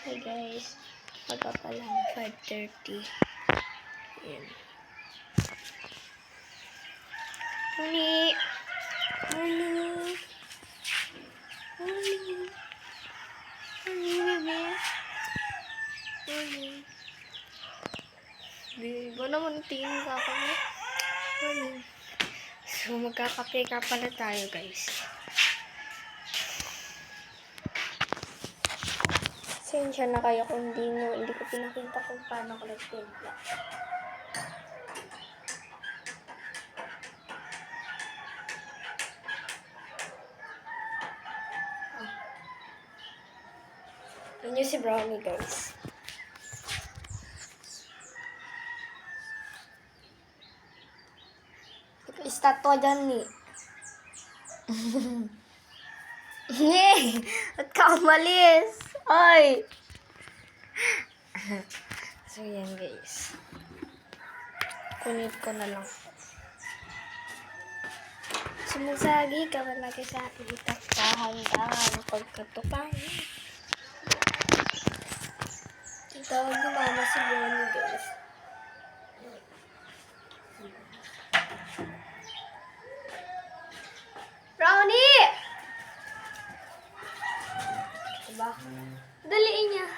Hey guys, maga pa lang 5:30. Ayan. Honey! Honey! Honey! Honey, bebe! Honey! Di ba naman tingin ka ako mo? Honey! So, magkakape ka pala tayo guys. Sensya na kayo kung hindi ko pinakita kung paano ko nagtimpla. Yun yung si Brownie guys. Istatwa dyan ni. Yay! At ka umalis! Ay! So yan guys. Kunit ko na lang. Sumasagi ka ba lagi sa itak dahan-dahan pagkatukan? Ang tawag ni mama si Brownie guys. Brownie! Diba? Daliin niya.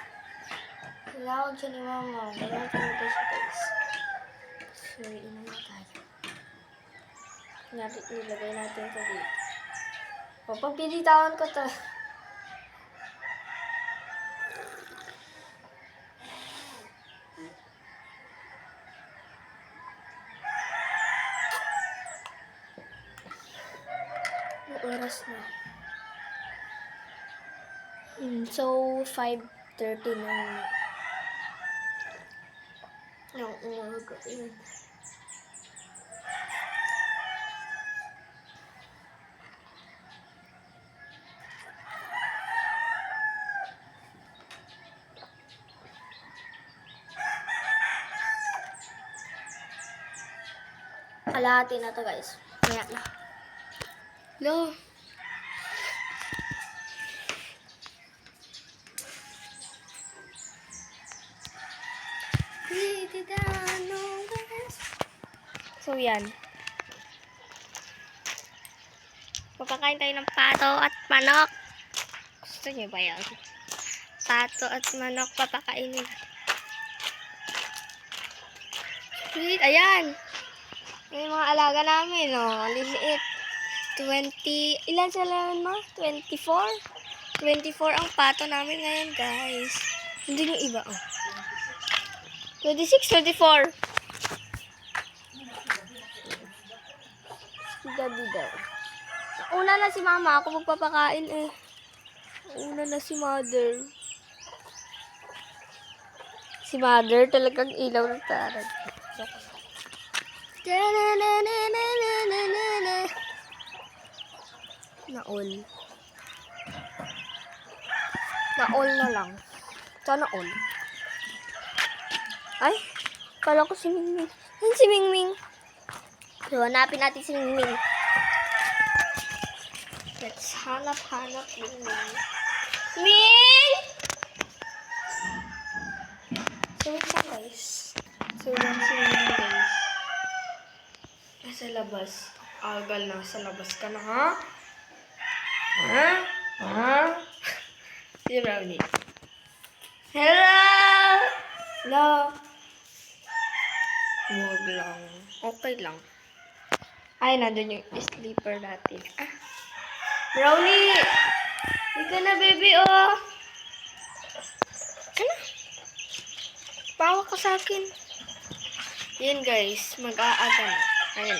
Tawag siya ni mama. Tawag siya siya guys. So, ina na tayo. Nilagay natin ito dito. O, pag pinitawan ko to. Oras na. So, 5:30 na ng umaga. Kalahati na to guys. Maya na. Hello. So yan. Papakain tayo ng pato at manok. Gusto niyo ba yan? Pato at manok papakainin. Sweet, ayan. May mga alaga namin, oh. Liliit. 20, ilan sila yun, ma? 24? 24 ang pato namin ngayon, guys. Hindi yung iba, oh. 26, 24. Gabi daw. Una na si mama, ako magpapakain eh. Una na si mother. Si mother talagang ilaw ng tarad. Naol. Naol na lang. Sana all. Ay, kala ko si Mingming. Yan si Mingming. So, hanapin natin si Mingming. Let's hanap Mingming. Ming! So, wait lang guys. So, yan si Mingming guys. Nasa labas. Agal na. Sa labas ka na, ha? Ha? Ha? Si Brownie. Hello! Hello! Huwag lang. Okay lang. Ay, nandun yung sleeper natin. Ah. Brownie! Hindi ka na, baby, oh! Ano? Pawa ka sa akin. Yan, guys. Mag-aaga na. Ayan.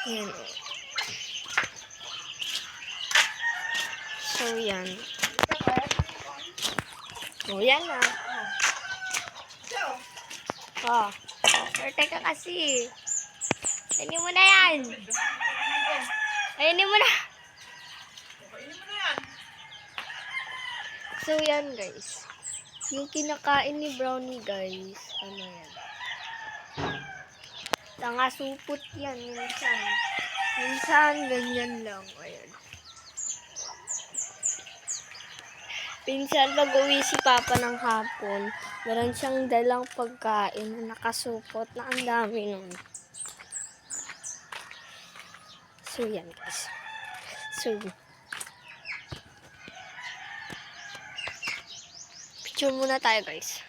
Yan. So, yan. O, yan na. Oh. Teka kasi. Ayunin mo na yan. Ayunin mo na. So, yan guys. Yung kinakain ni Brownie guys. Ano yan? Tanga supot yan. Minsan ganyan lang. Ayan. Pinsan pag-uwi si Papa ng hapon, meron siyang dalang pagkain na nakasupot na ang dami nun. So, yan guys. So, picture muna tayo guys.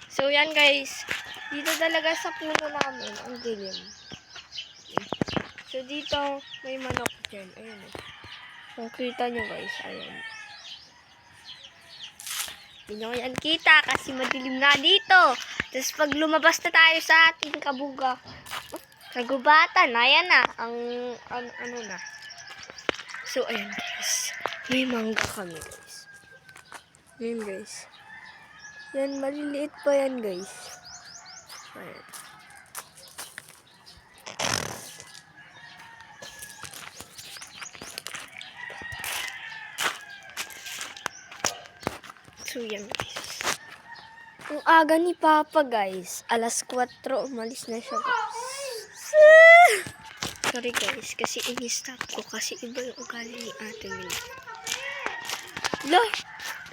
So, yan guys. Dito talaga sa puno namin, ang dilim. So, dito, may manok dyan. Ayun. Kung kita nyo guys, ayan. Hindi nyo yan kita kasi madilim na dito. Tapos, pag lumabas na tayo sa ating kagubatan, ayan na, ano na. So, ayan guys. May mangga kami guys. Ayan guys. Yan, maliliit pa yan guys. Ayan. So, yan guys. Ang aga ni Papa guys. Alas 4, umalis na siya guys. Sorry guys, kasi in-stop ko kasi iba yung ugali ni Ate Mila. Lah,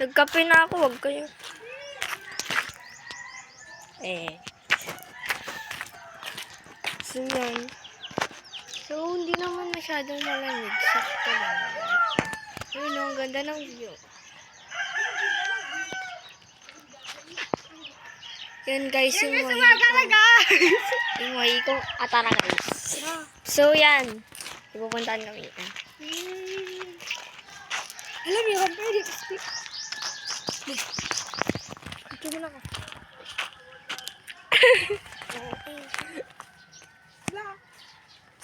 nagkape na ako, wag kayo. So, yan. So, hindi naman masyadong malamig. Sakto lang. Ayun, ang ganda ng view. Yan guys, yung wahi kong atara guys. So, yan. Ipupuntahan kami yan. Alam niyo, pwede kasi. Ito mo na ako.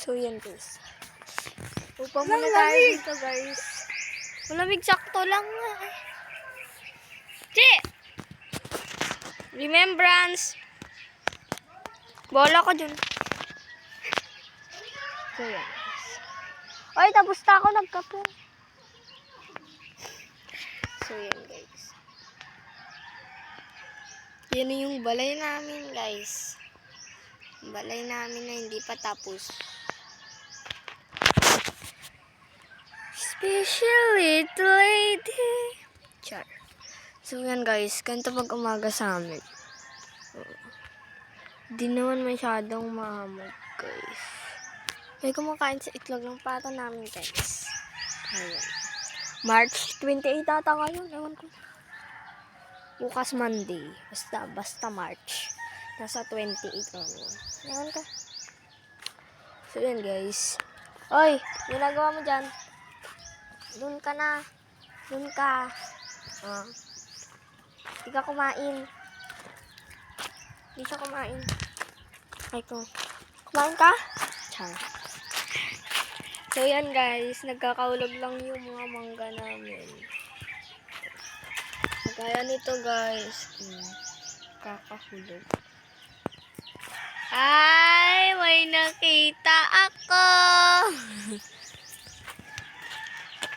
So, yan guys. Upang muna tayo dito guys. Malamig, sakto lang nga. Che! Remembrance! Bola ko dun. So, yan guys. Ay, tapos na ako nagkape. So, yan guys. Yan yung balay namin guys. Balay namin na hindi pa tapos. Special little lady. Char. So yan guys, ganito pag umaga sa amin. Di naman masyadong mahamog guys. May kumakain sa itlog ng pato namin guys. Ayan. March 28 ata ngayon. Ewan ko. Bukas Monday. Basta March. Nasa 28 ngayon. Ewan ko. So yan guys. Oy, ginagawa mo dyan. Doon ka na. Doon ka. Hindi ka kumain. Hindi siya kumain. Ay ko. Kumain ka? Char. So yan guys. Nagkakaulog lang yung mga mangga namin. Kaya nito guys. Kakahulog. Ay! May nakita ako!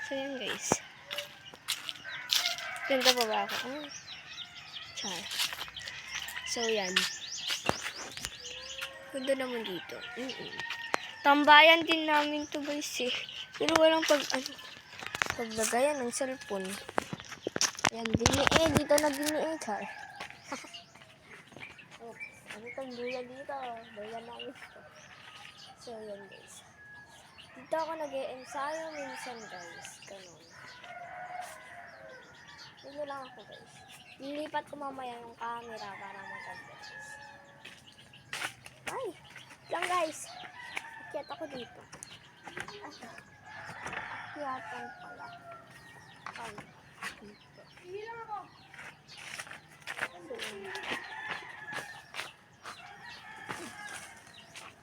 So yan guys. Ganda pa ba ako? Char. So yan. Ganda naman dito. Tambayan din namin to guys eh. Pero walang paglagayan ng cellphone. Yan, dini dito na dini char. Oh, ano itong buya dito? Buya namin ito. So yan guys. Dito ako nag-e-ensayo minsan guys. Ganun. Dito lang ako guys. Nilipat ko mamaya yung camera para maganda guys. Ay! Lang guys. Akyat ako dito. Akyatan pala. Ay. Dito. Hilang ako.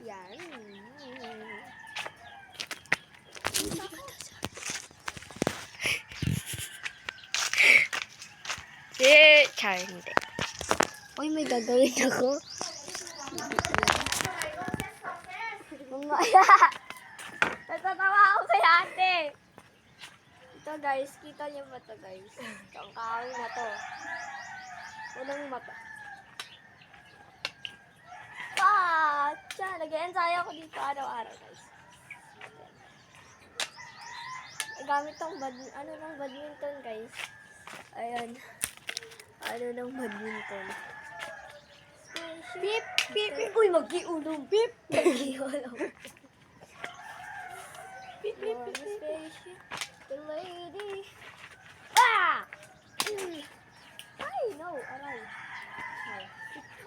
Yan. Char, hindi. Uy, may gagawin ako. Mamaya. Natatawa ako kay ate. Ito guys, kita niyo ba ito guys? Ang kahoy na to. Walang mata. Nag-e-ensayo ako dito araw-araw guys. gamit tong ano ng badminton, guys. Ayan. Ano ng badminton. Pip, pip, pip. Uy, mag-iulong. Pip. Nag-iulong. Pip, pip, pip, pip. Spaceship. The lady. Ah! Ay, no. Aray.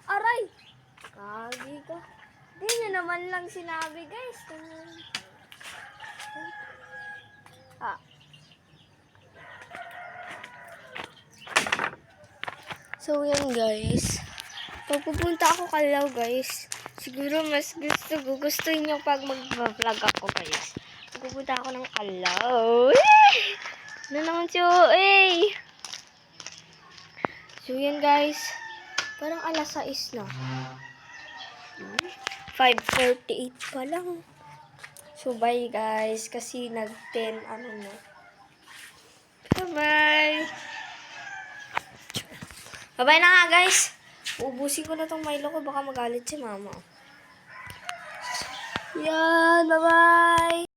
Aray! Kagi ka. Di nyo naman lang sinabi, guys. Ah. So, yan, guys. Pag pupunta ako Kalaw, guys, siguro mas gustuhin nyo pag mag-vlog ako, guys. Pupunta ako ng Kalaw. Ano naman si OA? So, yan, guys. Parang alas 6 na. 5:48 pa lang. So, bye, guys. Kasi nag-10, ano na. Bye-bye. Bye-bye na nga, guys. Uubusin ko na tong Milo ko. Baka magalit si mama. Yan, bye-bye.